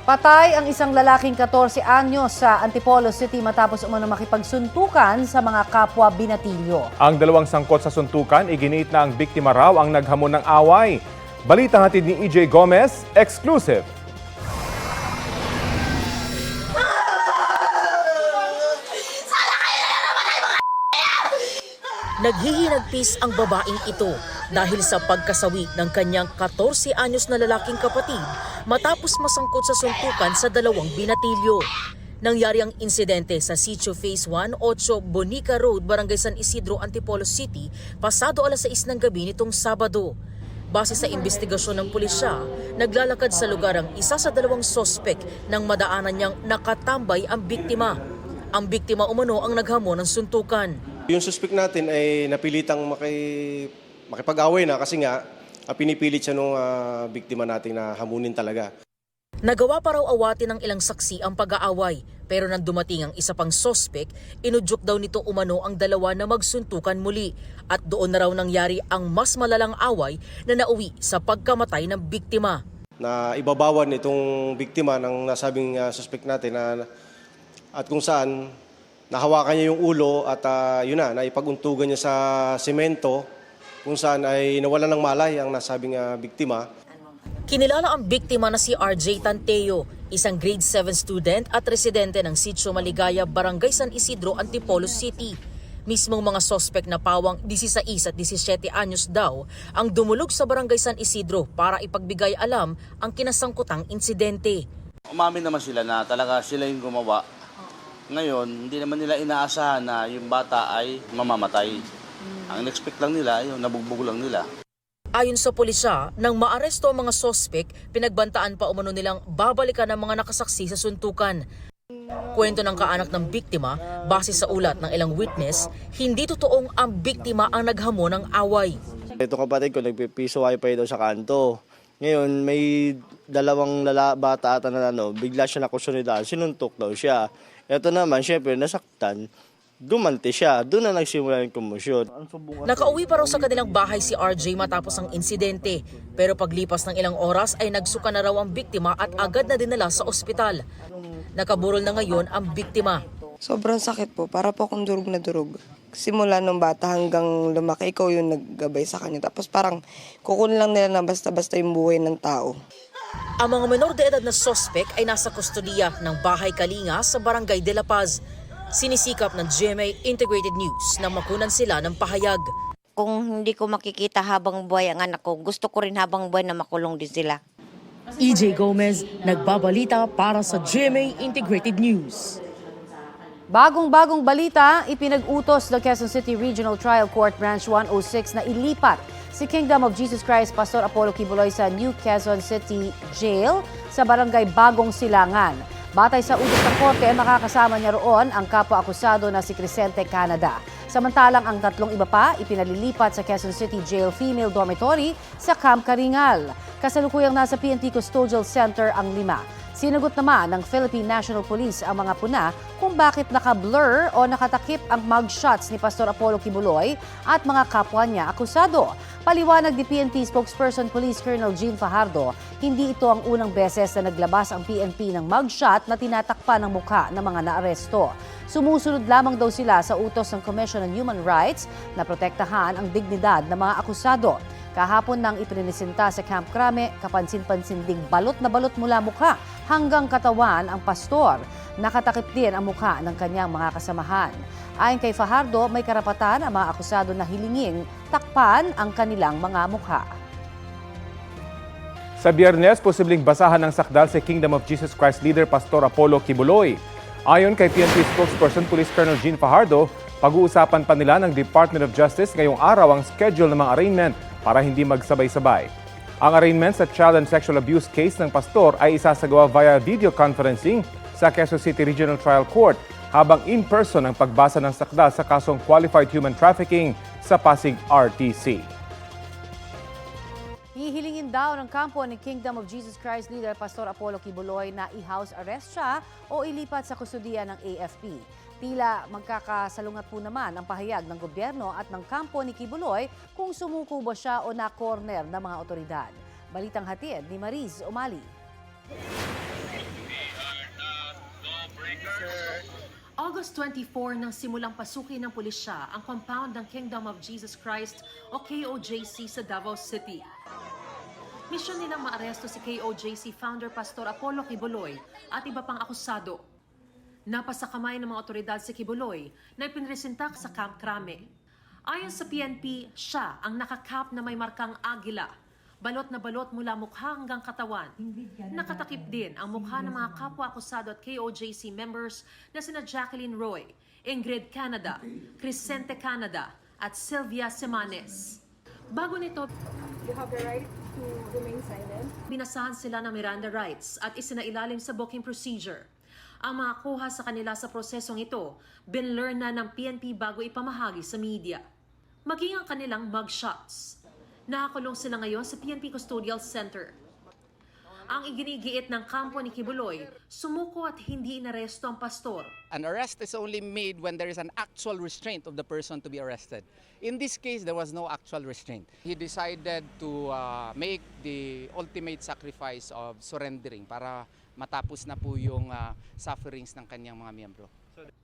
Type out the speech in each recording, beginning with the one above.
Patay ang isang lalaking 14 anyos sa Antipolo City matapos umano makipagsuntukan sa mga kapwa binatilyo. Ang dalawang sangkot sa suntukan, iginiit na ang biktima raw ang naghamon ng away. Balita hatid ni EJ Gomez, exclusive. Naghihinagpis ang babaeng ito dahil sa pagkasawi ng kanyang 14 anyos na lalaking kapatid matapos masangkot sa suntukan sa dalawang binatilyo. Nangyari ang insidente sa Sitio Phase 1, 8 Bonica Road, Barangay San Isidro, Antipolo City, pasado alas 6 ng gabi nitong Sabado. Base sa investigasyon ng pulisya, naglalakad sa lugar ang isa sa dalawang sospek nang madaanan niyang nakatambay ang biktima. Ang biktima umano ang naghamon ng suntukan. Yung suspect natin ay napilitang makipag-away na kasi nga pinipilit siya nung biktima natin na hamunin talaga. Nagawa pa raw awatin ng ilang saksi ang pag-aaway, pero nang dumating ang isa pang sospek, inudyok daw nito umano ang dalawa na magsuntukan muli at doon na raw nangyari ang mas malalang away na nauwi sa pagkamatay ng biktima. Na ibabawan itong biktima ng nasabing suspect natin at kung saan nahawakan niya yung ulo at naipaguntugan niya sa semento kung saan ay nawalan ng malay ang nasabing biktima. Kinilala ang biktima na si RJ Tanteo, isang grade 7 student at residente ng Sitio Maligaya, Barangay San Isidro, Antipolo City. Mismong mga sospek na pawang 16 at 17 anyos daw ang dumulog sa Barangay San Isidro para ipagbigay alam ang kinasangkutang insidente. Umamin naman sila na talaga sila yung gumawa. Ngayon, hindi naman nila inaasahan na yung bata ay mamamatay. Ang expect lang nila, yung nabugbog lang nila. Ayon sa pulisya, nang maaresto ang mga sospek, pinagbantaan pa umano nilang babalikan ang mga nakasaksi sa suntukan. Kwento ng kaanak ng biktima, base sa ulat ng ilang witness, hindi totoong ang biktima ang naghamon ng away. Ito kapatid ko, nagpipiso wifi daw sa kanto. Ngayon, may dalawang bata ata na bigla siya nakusunod, sinuntok daw siya. Ito naman, syempre, nasaktan. Gumanti siya. Doon na nagsimula yung komosyon. Nakauwi pa raw sa kanilang bahay si RJ matapos ang insidente. Pero paglipas ng ilang oras ay nagsuka na raw ang biktima at agad na dinala sa ospital. Nakaburol na ngayon ang biktima. Sobrang sakit po. Para po akong durog na durog. Simula nung bata hanggang lumaki, ikaw yung naggabay sa kanya. Tapos parang kukunin lang nila na basta-basta yung buhay ng tao. Ang mga menor de edad na sospek ay nasa kustodiya ng Bahay Kalinga sa Barangay de la Paz. Sinisikap ng GMA Integrated News na makunan sila ng pahayag. Kung hindi ko makikita habang buhay ang anak ko, gusto ko rin habang buhay na makulong din sila. EJ Gomez, nagbabalita para sa GMA Integrated News. Bagong-bagong balita, ipinag-utos ng Quezon City Regional Trial Court Branch 106 na ilipat si Kingdom of Jesus Christ Pastor Apollo Kibuloy sa New Quezon City Jail sa Barangay Bagong Silangan. Batay sa utos ng korte, makakasama niya roon ang kapwa-akusado na si Crescente Canada. Samantalang ang tatlong iba pa ipinalilipat sa Quezon City Jail Female Dormitory sa Camp Karingal. Kasalukuyang nasa PNP Custodial Center ang 5. Sinagot naman ng Philippine National Police ang mga puna kung bakit naka-blur o nakatakip ang mugshots ni Pastor Apollo Kibuloy at mga kapwa niya akusado. Paliwanag ni PNP spokesperson Police Colonel Jean Fajardo, hindi ito ang unang beses na naglabas ang PNP ng mugshot na tinatakpan ng mukha ng mga naaresto. Sumusunod lamang daw sila sa utos ng Commission on Human Rights na protektahan ang dignidad ng mga akusado. Kahapon nang iprinisinta sa Camp Crame, kapansin-pansin ding balot na balot mula mukha hanggang katawan ang pastor. Nakatakip din ang mukha ng kanyang mga kasamahan. Ayon kay Fajardo, may karapatan ang mga akusado na hilinging takpan ang kanilang mga mukha. Sa Biyernes, posibleng basahan ng sakdal si Kingdom of Jesus Christ leader Pastor Apollo Kibuloy. Ayon kay PNP spokesperson Police Colonel Jean Fajardo, pag-uusapan pa nila ng Department of Justice ngayong araw ang schedule ng mga arraignment para hindi magsabay-sabay. Ang arraignment sa child and sexual abuse case ng pastor ay isasagawa via video conferencing sa Quezon City Regional Trial Court, habang in-person ang pagbasa ng sakdal sa kasong qualified human trafficking sa Pasig RTC. Hihilingin daw ng kampo ni Kingdom of Jesus Christ leader Pastor Apollo Kibuloy na i-house arrest siya o ilipat sa kustudiya ng AFP. Tila magkakasalungat po naman ang pahayag ng gobyerno at ng kampo ni Kibuloy kung sumuko ba siya o na-corner ng mga otoridad. Balitang hatid ni Mariz Umali. August 24 nang simulang pasukin ng pulisya ang compound ng Kingdom of Jesus Christ o KOJC sa Davao City. Misyon nilang maaresto si KOJC founder Pastor Apollo Kibuloy at iba pang akusado. Napasa kamay ng mga otoridad si Kibuloy na ipinresentak sa Camp Crame. Ayon sa PNP, siya ang nakakap na may markang agila. Balot na balot mula mukha hanggang katawan. Nakatakip din ang mukha ng mga kapwa-akusado at KOJC members na sina Jacqueline Roy, Ingrid Canada, Crescente Canada at Sylvia Semanes. Bago nito, You have the right to remain silent. binasahan sila ng Miranda rights at isinailalim sa booking procedure. Ang mga kuha sa kanila sa prosesong ito, binlearn na ng PNP bago ipamahagi sa media. Maging ang kanilang mugshots. Nakakulong sila ngayon sa PNP Custodial Center. Ang iginigiit ng kampo ni Kibuloy, sumuko at hindi inaresto ang pastor. An arrest is only made when there is an actual restraint of the person to be arrested. In this case, there was no actual restraint. He decided to make the ultimate sacrifice of surrendering para matapos na po yung sufferings ng kanyang mga miyembro.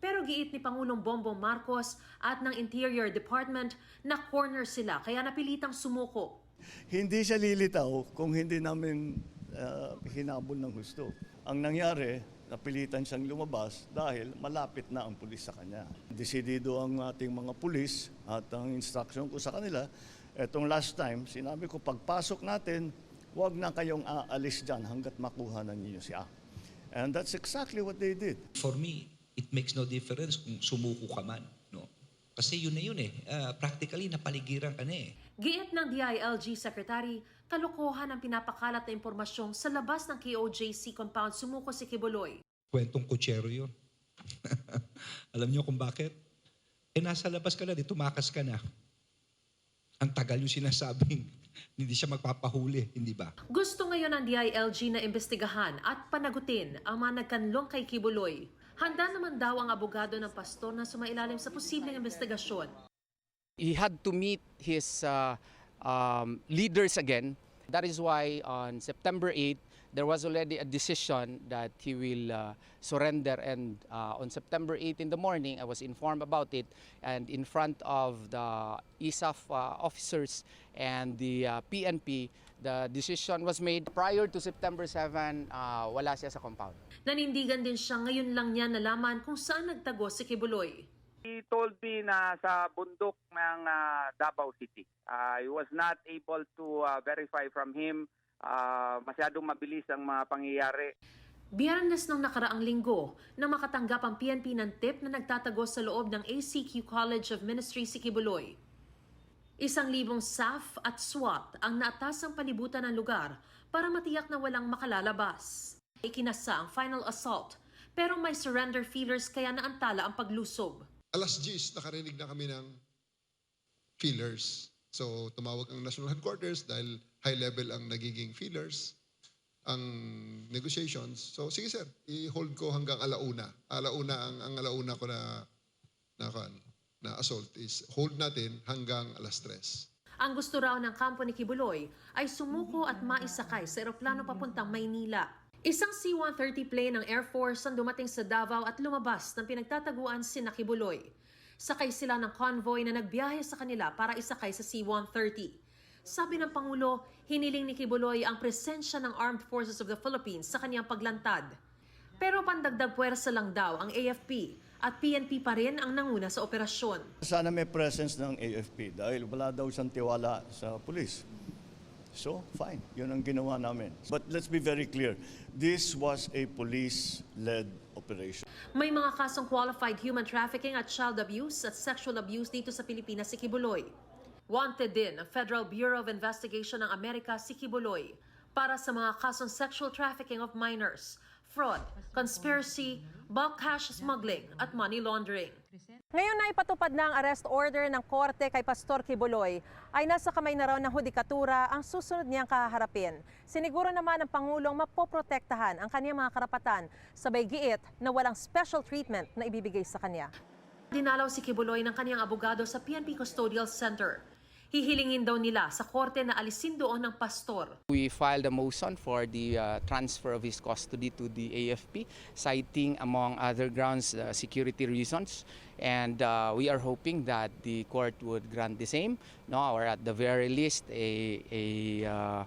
Pero giit ni Pangulong Bongbong Marcos at ng Interior Department na corner sila kaya napilitang sumuko. Hindi siya lilitaw kung hindi namin hinabol ng husto. Ang nangyari, napilitan siyang lumabas dahil malapit na ang pulis sa kanya. Desidido ang ating mga pulis at ang instruction ko sa kanila, etong last time, sinabi ko pagpasok natin, huwag na kayong aalis dyan hanggat makuha na ninyo siya. And that's exactly what they did. For me, it makes no difference kung sumuko ka man. No? Kasi yun na yun eh. Practically, napaligiran ka na eh. Giit ng DILG Secretary, kalokohan ang pinapakalat na impormasyong sa labas ng KOJC compound sumuko si Kibuloy. Kwentong kutsero yun. Alam niyo kung bakit? Nasa labas ka na, tumakas ka na. Ang tagal yung sinasabing, hindi siya magpapahuli, hindi ba? Gusto ngayon ng DILG na imbestigahan at panagutin ang mga nagkanlong kay Kibuloy. Handa naman daw ang abogado ng pastor na sumailalim sa posibleng investigasyon. He had to meet his leaders again. That is why on September 8, there was already a decision that he will surrender. And on September 8 in the morning, I was informed about it. And in front of the ISAF officers and the PNP, the decision was made. Prior to September 7, wala siya sa compound. Nanindigan din siya ngayon lang niya nalaman kung saan nagtago si Kibuloy. He told me na sa bundok ng Davao City. I was not able to verify from him. Masyadong mabilis ang mga pangyayari. Biyernes ng nakaraang linggo na makatanggap ang PNP ng tip na nagtatago sa loob ng ACQ College of Ministry si Kibuloy. 1,000 SAF at SWAT ang naatasang palibutan ng lugar para matiyak na walang makalalabas. Ikinasa ang final assault pero may surrender feelers kaya naantala ang paglusob. Alas 10, nakarinig na kami ng feelers. So tumawag ang National Headquarters dahil high level ang nagiging feelers, ang negotiations. So sige sir, i-hold ko hanggang alauna. Ang alauna ko na assault is hold natin hanggang alas 3. Ang gusto raw ng kampo ni Kibuloy ay sumuko at maisakay sa eroplano papuntang Maynila. Isang C-130 plane ng Air Force ang dumating sa Davao at lumabas ng pinagtataguan si Kibuloy. Sakay sila ng convoy na nagbiyahe sa kanila para isakay sa C-130. Sabi ng Pangulo, hiniling ni Kibuloy ang presensya ng Armed Forces of the Philippines sa kanyang paglantad. Pero pandagdag puwersa lang daw ang AFP at PNP pa rin ang nanguna sa operasyon. Sana may presence ng AFP dahil wala daw siyang tiwala sa pulis. So, fine. Yun ang ginawa namin. But let's be very clear. This was a police-led operation. May mga kasong qualified human trafficking at child abuse at sexual abuse dito sa Pilipinas si Kibuloy. Wanted din ang Federal Bureau of Investigation ng Amerika si Kibuloy para sa mga kasong sexual trafficking of minors, fraud, conspiracy, bulk cash smuggling at money laundering. Ngayon na ipatupad na ang arrest order ng korte kay Pastor Quiboloy ay nasa kamay na raw ng hudikatura ang susunod niyang kaharapin. Siniguro naman ng Pangulong mapoprotektahan ang kaniyang mga karapatan, sabay giit na walang special treatment na ibibigay sa kanya. Dinalaw si Quiboloy ng kaniyang abogado sa PNP Custodial Center. Hihilingin daw nila sa korte na alisin doon ng pastor. We filed a motion for the transfer of his custody to the AFP, citing among other grounds security reasons. And we are hoping that the court would grant the same, no, or at the very least a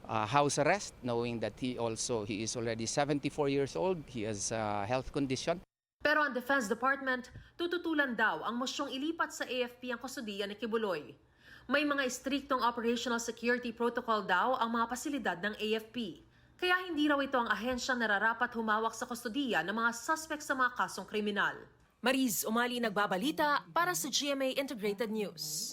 house arrest, knowing that he is already 74 years old. He has a health condition. Pero ang Defense Department, tututulan daw ang mosyong ilipat sa AFP ang kustodiya ni Quiboloy. May mga istriktong operational security protocol daw ang mga pasilidad ng AFP. Kaya hindi raw ito ang ahensyang nararapat humawak sa kustodiya ng mga suspect sa mga kasong kriminal. Mariz Umali nagbabalita para sa GMA Integrated News.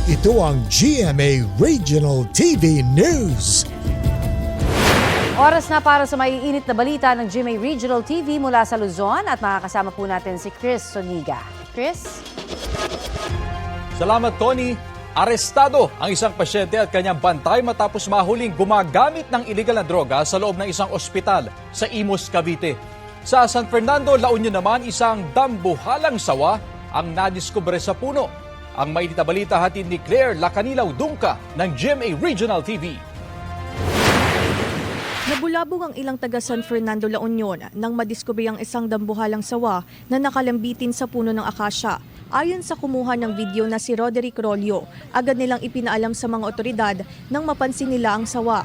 Ito ang GMA Regional TV News. Oras na para sa maiinit na balita ng GMA Regional TV mula sa Luzon at makakasama po natin si Chris Soniga. Chris? Salamat, Tony. Arestado ang isang pasyente at kanyang bantay matapos mahuling gumagamit ng iligal na droga sa loob ng isang ospital sa Imus, Cavite. Sa San Fernando, La Union naman, isang dambuhalang sawa ang nadiskubre sa puno. Ang mainit na balita hatid ni Claire Lacanilaw Dungka ng GMA Regional TV. Nabulabog ang ilang taga San Fernando, La Union nang madiskubre ang isang dambuhalang sawa na nakalambitin sa puno ng akasya. Ayon sa kumuha ng video na si Roderick Rolio, agad nilang ipinaalam sa mga otoridad nang mapansin nila ang sawa.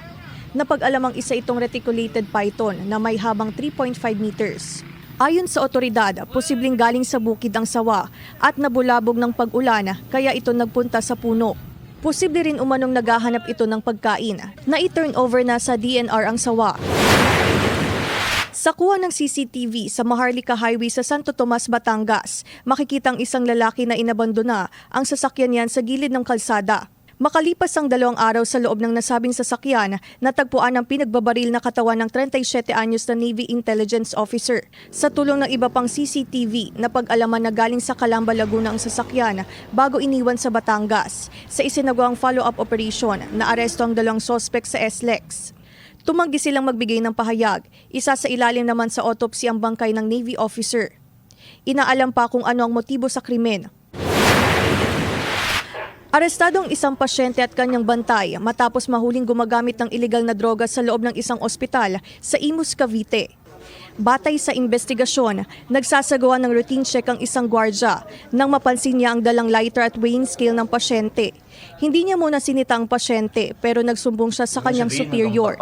Napag-alamang isa itong reticulated python na may habang 3.5 meters. Ayon sa otoridad, posibleng galing sa bukid ang sawa at nabulabog ng pag-ulan kaya ito nagpunta sa puno. Posible rin umanong naghahanap ito ng pagkain na i-turn over na sa DNR ang sawa. Sa kuha ng CCTV sa Maharlika Highway sa Santo Tomas, Batangas, makikitang isang lalaki na inabandona ang sasakyan niyan sa gilid ng kalsada. Makalipas ang 2 araw sa loob ng nasabing sasakyan, natagpuan ang pinagbabaril na katawan ng 37 anyos na Navy Intelligence Officer. Sa tulong ng iba pang CCTV, napag-alaman na galing sa Calamba, Laguna ang sasakyan bago iniwan sa Batangas. Sa isinagawang follow-up operation, naaresto ang 2 sospek sa SLEX. Tumanggi silang magbigay ng pahayag. Isa sa ilalim naman sa autopsy ang bangkay ng Navy officer. Inaalam pa kung ano ang motibo sa krimen. Arestado ang isang pasyente at kanyang bantay matapos mahuling gumagamit ng iligal na droga sa loob ng isang ospital sa Imus, Cavite. Batay sa investigasyon, nagsasagawa ng routine check ang isang gwardya nang mapansin niya ang dalang lighter at weighing scale ng pasyente. Hindi niya muna sinita ang pasyente pero nagsumbong siya sa kanyang superior.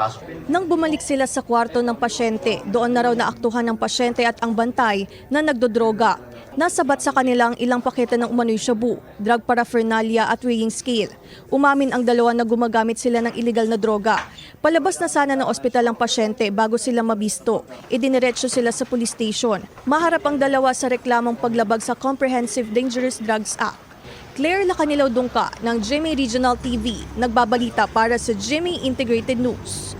Nang bumalik sila sa kwarto ng pasyente, doon na raw naaktuhan ng pasyente at ang bantay na nagdodroga. Nasabat sa kanilang ilang pakete ng umano'y shabu, drug paraphernalia at weighing scale. Umamin ang 2 na gumagamit sila ng iligal na droga. Palabas na sana ng ospital ang pasyente bago sila mabisto. Idiniretso sila sa police station. Maharap ang 2 sa reklamong paglabag sa Comprehensive Dangerous Drugs Act. Claire Lacanilaw Dungka ng GMA Regional TV, nagbabalita para sa GMA Integrated News.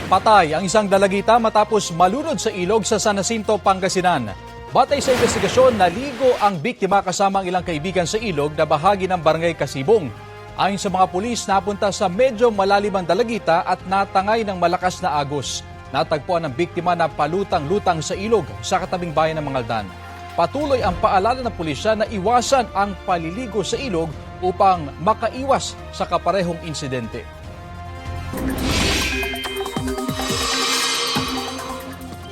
Patay ang isang dalagita matapos malunod sa ilog sa San Jacinto, Pangasinan. Batay sa investigasyon, naligo ang biktima kasama ang ilang kaibigan sa ilog na bahagi ng Barangay Kasibong. Ayon sa mga pulis, napunta sa medyo malalim ang dalagita at natangay ng malakas na agos. Natagpuan ang biktima na palutang-lutang sa ilog sa katabing bayan ng Mangaldan. Patuloy ang paalala ng pulisya na iwasan ang paliligo sa ilog upang makaiwas sa kaparehong insidente.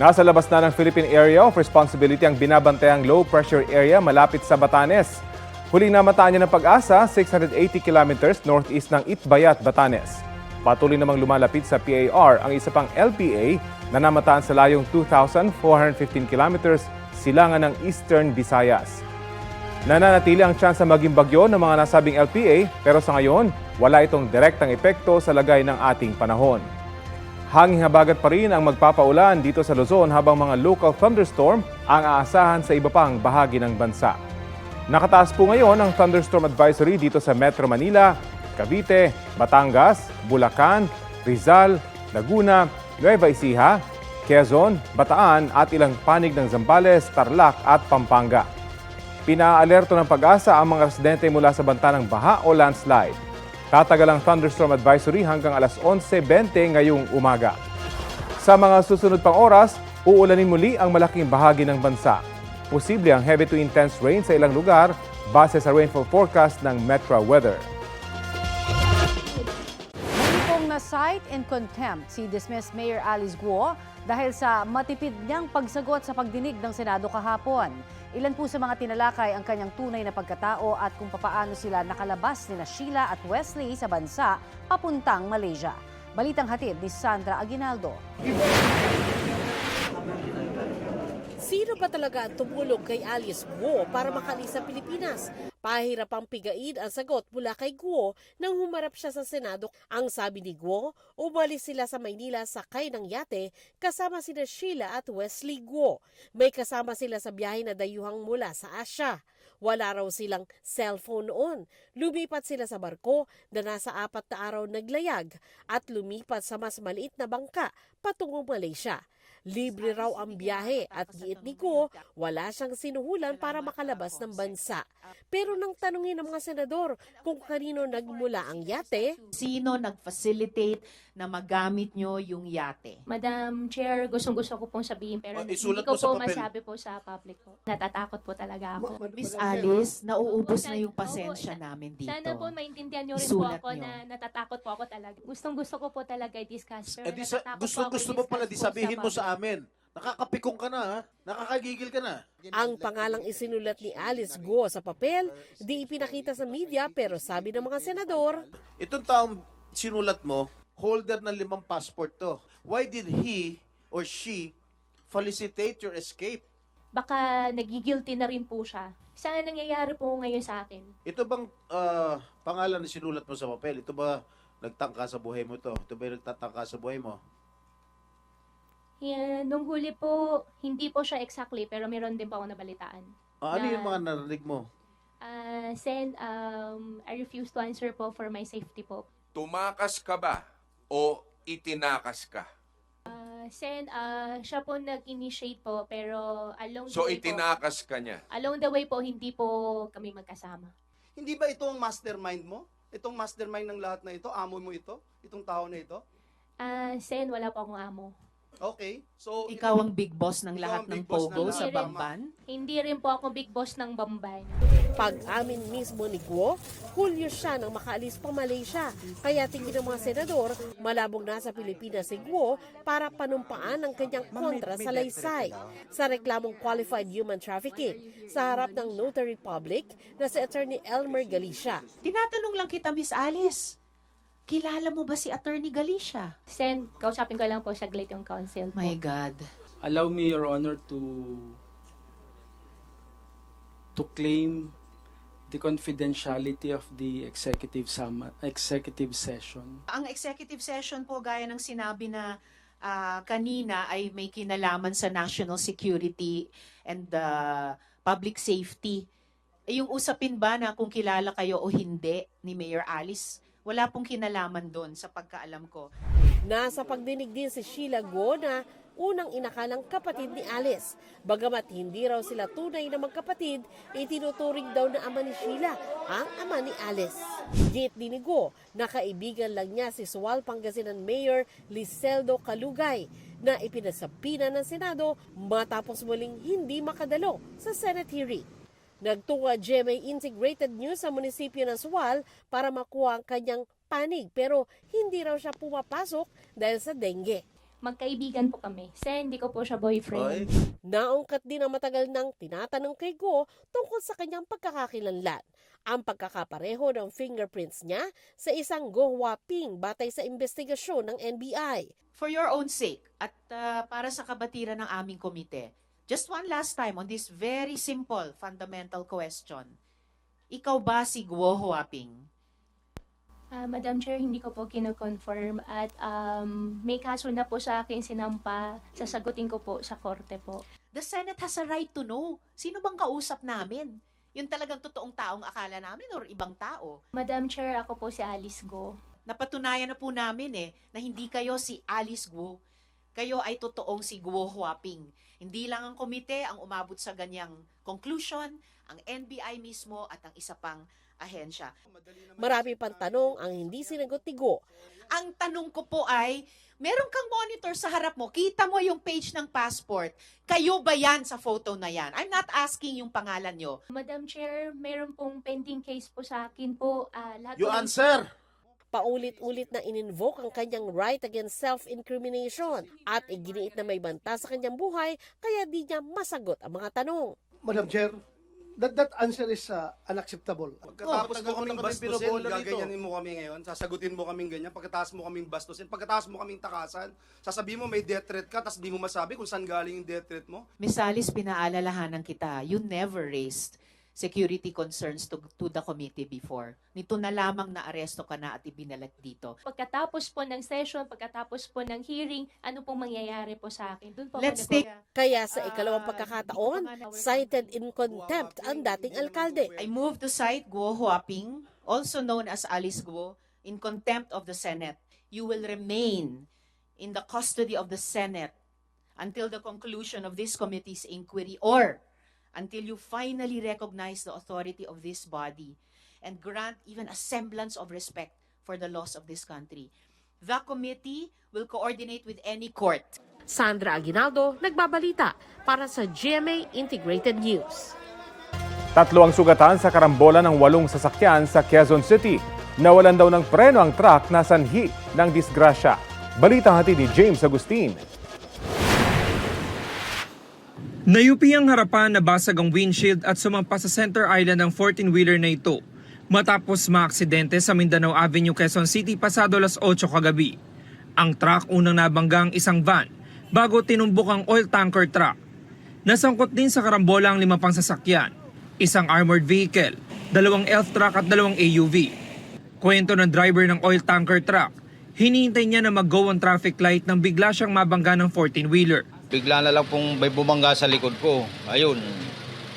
Nasa labas na ng Philippine Area of Responsibility ang binabantayang low pressure area malapit sa Batanes. Huling namataan niya ng Pag-asa, 680 kilometers northeast ng Itbayat, Batanes. Patuloy namang lumalapit sa PAR ang isa pang LPA na namataan sa layong 2,415 kilometers silangan ng Eastern Visayas. Nananatili ang tsansa maging bagyo ng mga nasabing LPA pero sa ngayon, wala itong direktang epekto sa lagay ng ating panahon. Hanging habagat pa rin ang magpapaulan dito sa Luzon habang mga local thunderstorm ang aasahan sa iba pang bahagi ng bansa. Nakataas po ngayon ang thunderstorm advisory dito sa Metro Manila, Cavite, Batangas, Bulacan, Rizal, Laguna, Nueva Ecija, Quezon, Bataan at ilang panig ng Zambales, Tarlac at Pampanga. Pinaalerto ng Pag-asa ang mga residente mula sa banta ng baha o landslide. Tatagal ang thunderstorm advisory hanggang alas 11:20 ngayong umaga. Sa mga susunod pang oras, uulanin muli ang malaking bahagi ng bansa. Posible ang heavy to intense rain sa ilang lugar base sa rainfall forecast ng Metro Weather. Muli pong na-cite in contempt si dismissed Mayor Alice Guo dahil sa matipid niyang pagsagot sa pagdinig ng Senado kahapon. Ilan po sa mga tinalakay ang kanyang tunay na pagkatao at kung papaano sila nakalabas nina Sheila at Wesley sa bansa papuntang Malaysia. Balitang hatid ni Sandra Aguinaldo. Sino ba talaga ang tumulong kay Alice Guo para makalis sa Pilipinas? Pahirap ang pigain ang sagot mula kay Guo nang humarap siya sa Senado. Ang sabi ni Guo, umalis sila sa Maynila sakay ng yate kasama sina Sheila at Wesley Guo. May kasama sila sa biyahe na dayuhang mula sa Asia. Wala raw silang cellphone noon. Lumipat sila sa barko na nasa 4 na araw naglayag at lumipat sa mas maliit na bangka patungong Malaysia. Libre raw ang biyahe at giit ni Guo, wala siyang sinuhulan para makalabas ng bansa. Pero nang tanungin ng mga senador kung kanino nagmula ang yate, sino nag-facilitate na magamit nyo yung yate? Madam Chair, gustong-gusto ko pong sabihin pero hindi ko po masabi po sa public po. Natatakot po talaga ako. Miss Alice, nauubos na yung pasensya namin dito. Sana po maintindihan nyo rin Isulat po ako nyo. na natatakot po ako talaga. Gustong-gusto ko po talaga i-discuss. Pero Gusto mo pala di sabihin mo sa amin. Nakakapikong ka na, ha? Nakakagigil ka na. ang pangalang isinulat ni Alice Guo sa papel, di ipinakita sa media pero sabi ng mga senador, Itong taong sinulat mo, holder ng 5 passport to. Why did he or she felicitate your escape? baka nagigilty na rin po siya. Sana nangyayari po ngayon sa akin. Ito bang pangalan na sinulat mo sa papel? Ito ba nagtangka sa buhay mo to? Ito ba yung nagtatangka sa buhay mo? Yeah, nung huli po, hindi po siya exactly, pero meron din po ako nabalitaan. Ano yung mga narinig mo? Sen, I refuse to answer po for my safety po. Tumakas ka ba o itinakas ka? Sen, siya po nag-initiate po, pero along the So way po, itinakas ka niya? along the way po, hindi po kami magkasama. Hindi ba ito ang mastermind mo? Itong mastermind ng lahat na ito? Amo mo ito? Itong tao na ito? Sen, wala po akong amo. Okay. So, Ikaw ang big boss ng lahat ng Pogo sa Hindi rin- Bamban? Hindi rin po ako big boss ng Bamban. pag-amin mismo ni Guo, Hulyo siya nang makaalis pa Malaysia. Kaya tingin ng mga senador, malabong nasa Pilipinas si Guo para panumpaan ang kanyang kontra sa laysay. Sa reklamong qualified human trafficking, sa harap ng notary public na si Attorney Elmer Galicia. Tinatanong lang kita, Miss Alice. Kilala mo ba si Attorney Galicia? Sen, kausapin ko lang po saglit yung counsel po. My God. Allow me, Your Honor, to claim the confidentiality of the executive session. Ang executive session po, gaya ng sinabi na kanina, ay may kinalaman sa national security and public safety. Yung usapin ba na kung kilala kayo o hindi ni Mayor Alice, wala pong kinalaman doon sa pagkaalam ko. Nasa pagdinig din si Sheila Guo na unang inakalang kapatid ni Alice. Bagamat hindi raw sila tunay na magkapatid, itinuturing daw na ama ni Sheila ang ama ni Alice. Git din ni Guo na kaibigan lang niya si Sual Pangasinan Mayor Liseldo Calugay na ipinasapina ng Senado matapos muling hindi makadalo sa Senate hearing. Nagtunga GMA Integrated News sa munisipyo ng Sual para makuha ang kanyang panig pero hindi raw siya pumapasok dahil sa dengue. Magkaibigan po kami. Sen, hindi ko po siya boyfriend. Naungkat din ang matagal nang tinatanong kay Guo tungkol sa kanyang pagkakakilanlan. Ang pagkakapareho ng fingerprints niya sa isang Go Huaping batay sa investigasyon ng NBI. For your own sake at para sa kabatiran ng aming komite, just one last time on this very simple, fundamental question. Ikaw ba si Guo Huaping? Madam Chair, hindi ko po kino-confirm at may kaso na po sa akin sinampa. Sasagutin ko po sa korte po. The Senate has a right to know. Sino bang kausap namin? Yung talagang totoong taong akala namin or ibang tao? Madam Chair, ako po si Alice Guo. Napatunayan na po namin na hindi kayo si Alice Guo. kayo ay totoong si Guo Huaping. Hindi lang ang komite ang umabot sa ganyang conclusion, ang NBI mismo at ang isa pang ahensya. Marami pang tanong ang hindi sinagot ni Guo. Ang tanong ko po ay, meron kang monitor sa harap mo, kita mo yung page ng passport. Kayo ba yan sa photo na yan? I'm not asking yung pangalan nyo. Madam Chair, meron pong pending case po sa akin po. Lahat You po- answer! Paulit-ulit na in-invoke ang kanyang right against self-incrimination at iginiit na may banta sa kanyang buhay kaya di niya masagot ang mga tanong. Madam Chair, that answer is unacceptable. Pagkatapos Pagkatapos mo kaming bastusin, pinobola rito. gaganyanin mo kami ngayon, sasagutin mo kaming ganyan, pagkatapos mo kaming bastusin, pagkatapos mo kaming takasan, sasabihin mo may death threat ka, tapos di mo masabi kung saan galing yung death threat mo. Miss Alice, pinaalalahanan kita, you never raised security concerns to the committee before. Nito na lamang na aresto ka na at ibinalat dito. Pagkatapos po ng session, pagkatapos po ng hearing, ano pong mangyayari po sa akin? Doon po Let's ako take... Kaya sa ikalawang pagkakataon, cited in contempt ang dating alkalde. I move to cite Guo Huaping, also known as Alice Guo, in contempt of the Senate. You will remain in the custody of the Senate until the conclusion of this committee's inquiry or until you finally recognize the authority of this body and grant even a semblance of respect for the laws of this country. The committee will coordinate with any court. Sandra Aguinaldo, nagbabalita para sa GMA Integrated News. 3 ang sugatan sa karambola ng 8 sasakyan sa Quezon City. Nawalan daw ng preno ang truck na sanhi ng disgrasya. Balita hatid ni James Agustin. Nayupi ang harapan, nabasag ang windshield at sumampa sa center island ng 14-wheeler na ito matapos maaksidente sa Mindanao Avenue, Quezon City pasado alas 8 kagabi. Ang truck unang nabanggang isang van bago tinumbok ang oil tanker truck. Nasangkot din sa karambola ang 5 pang sasakyan, isang armored vehicle, 2 elf truck at 2 AUV. Kwento ng driver ng oil tanker truck, hinihintay niya na mag-go on traffic light nang bigla siyang mabangga ng 14-wheeler. Bigla na lang pong may bumangga sa likod ko. Ayun,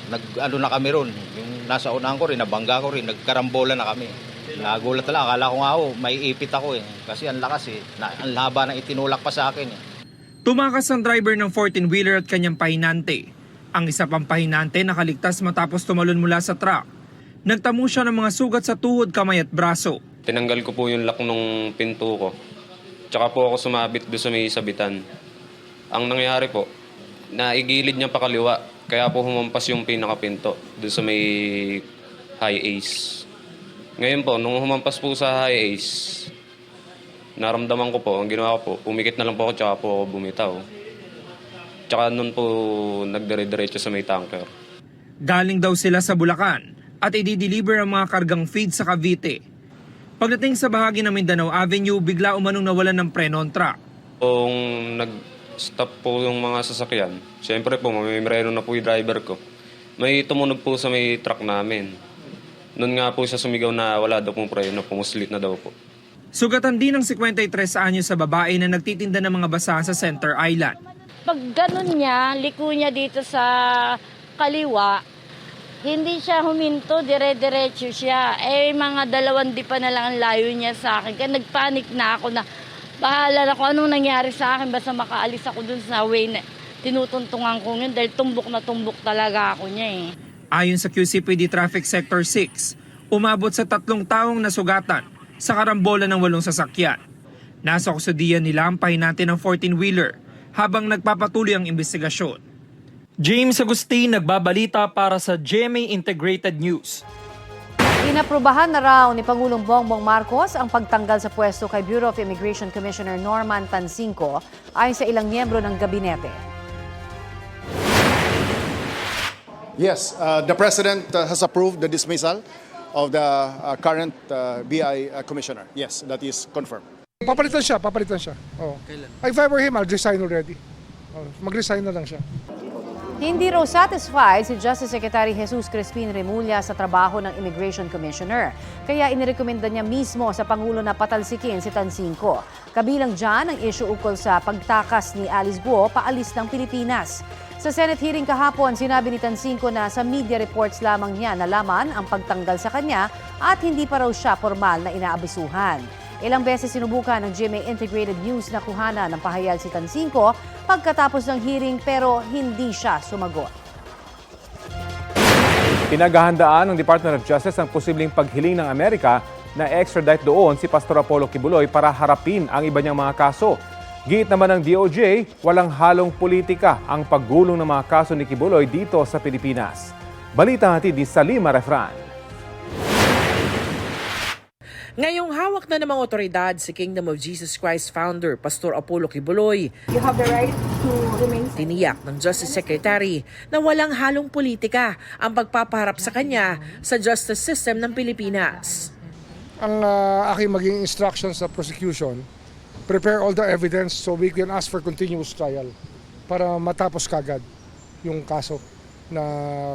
nag-ano na kami ron. Yung nasa unahan ko rin, nabangga ko rin, nagkarambola na kami. Nagulat na lang, akala ko nga may ipit ako eh. Kasi ang lakas eh, ang haba na itinulak pa sa akin eh. Tumakas ang driver ng 14-wheeler at kanyang pahinante. Ang isa pang pahinante nakaligtas matapos tumalon mula sa truck. Nagtamo siya ng mga sugat sa tuhod, kamay at braso. Tinanggal ko po yung lock nung pinto ko. Tsaka po ako sumabit doon sa may sabitan. Ang nangyari po, naigilid niya pa kaliwa, kaya po humampas yung pinakapinto doon sa may high ace. Ngayon po, nung humampas po sa high ace, naramdaman ko po, ang ginawa ko po, umikit na lang po ako tsaka po ako bumitaw. Tsaka nun po nagdire-diretso sa may tanker. Galing daw sila sa Bulacan at i-deliver ang mga kargang feed sa Cavite. Pagdating sa bahagi ng Mindanao Avenue, bigla umanong nawalan ng preno ang truck. Kung nag-stop po yung mga sasakyan, siyempre po, mamimreno na po yung driver ko. May tumunog po sa may truck namin. Noon nga po siya sumigaw na wala daw pong preno, pumuslit na daw po. Sugatan din ng 53 anyos sa babae na nagtitinda ng mga basahan sa Center Island. Pag ganun niya, liko niya dito sa kaliwa, hindi siya huminto, dire-diretso siya. Mga 2 dipa na lang ang layo niya sa akin. Kaya nagpanik na ako na bahala na kung anong nangyari sa akin. Basta makaalis ako dun sa way na tinutuntungan ko ngayon dahil tumbok na tumbok talaga ako niya eh. Ayon sa QCPD Traffic Sector 6, umabot sa 3 taong nasugatan sa karambola ng 8 sasakyan. Nasa kustudiyan nila ang pahinante ng 14-wheeler habang nagpapatuloy ang investigasyon. James Agustin, nagbabalita para sa GMA Integrated News. Inaprubahan na raw ni Pangulong Bongbong Marcos ang pagtanggal sa pwesto kay Bureau of Immigration Commissioner Norman Tansinco ayon sa ilang miyembro ng gabinete. Yes, the President has approved the dismissal of the current BI Commissioner. Yes, that is confirmed. Papalitan siya. Oh. If I were him, I'll resign already. Mag-resign na lang siya. Hindi raw satisfied si Justice Secretary Jesus Crispin Remulla sa trabaho ng Immigration Commissioner. Kaya inirekomenda niya mismo sa Pangulo na patalsikin si Tansinco. Kabilang dyan ang issue ukol sa pagtakas ni Alice Guo paalis ng Pilipinas. Sa Senate hearing kahapon, sinabi ni Tansinco na sa media reports lamang niya nalaman ang pagtanggal sa kanya at hindi pa raw siya formal na inaabisuhan. Ilang beses sinubukan ng GMA Integrated News na kuhanan ng pahayag si Tansinko pagkatapos ng hearing pero hindi siya sumagot. Pinaghahandaan ng Department of Justice ang posibleng paghiling ng Amerika na extradite doon si Pastor Apollo Kibuloy para harapin ang iba niyang mga kaso. Giit naman ng DOJ, walang halong politika ang paggulong ng mga kaso ni Kibuloy dito sa Pilipinas. Balita hatid ni Salima Refran. Ngayong hawak na ng mga otoridad si Kingdom of Jesus Christ founder Pastor Apollo Kibuloy. You have the right to remain silent. Tiniyak ng Justice Secretary na walang halong politika ang pagpapaharap sa kanya sa justice system ng Pilipinas. Ang aking maging instructions sa prosecution, prepare all the evidence so we can ask for continuous trial para matapos kagad yung kaso na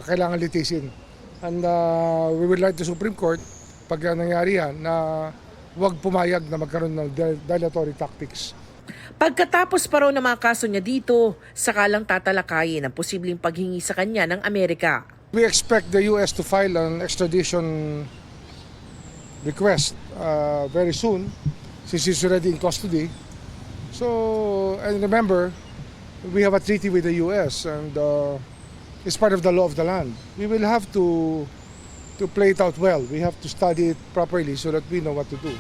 kailangan litisin. And we would like the Supreme Court, pag nangyari yan, na huwag pumayag na magkaroon ng dilatory tactics. Pagkatapos pa raw ng mga kaso niya dito, sakalang tatalakayin ang posibleng paghingi sa kanya ng Amerika. We expect the U.S. to file an extradition request very soon, since he's already in custody. So, and remember, we have a treaty with the U.S. and it's part of the law of the land. We will have to play it out well. We have to study it properly so that we know what to do.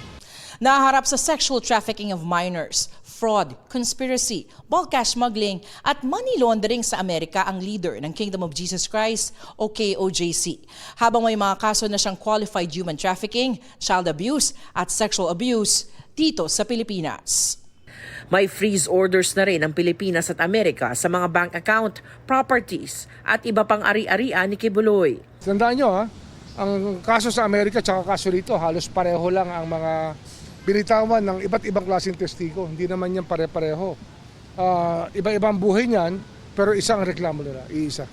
Naharap sa sexual trafficking of minors, fraud, conspiracy, bulk cash smuggling at money laundering sa Amerika ang leader ng Kingdom of Jesus Christ o KOJC. Habang may mga kaso na siyang qualified human trafficking, child abuse at sexual abuse dito sa Pilipinas. May freeze orders na rin ang Pilipinas at Amerika sa mga bank account, properties at iba pang ari-arian ni Kibuloy. Tandaan nyo ang kaso sa Amerika at kaso rito halos pareho lang ang mga binitawan ng iba't ibang klaseng testigo. Hindi naman yan pare-pareho. Iba-ibang buhay niyan, pero isang reklamo nila, iisa.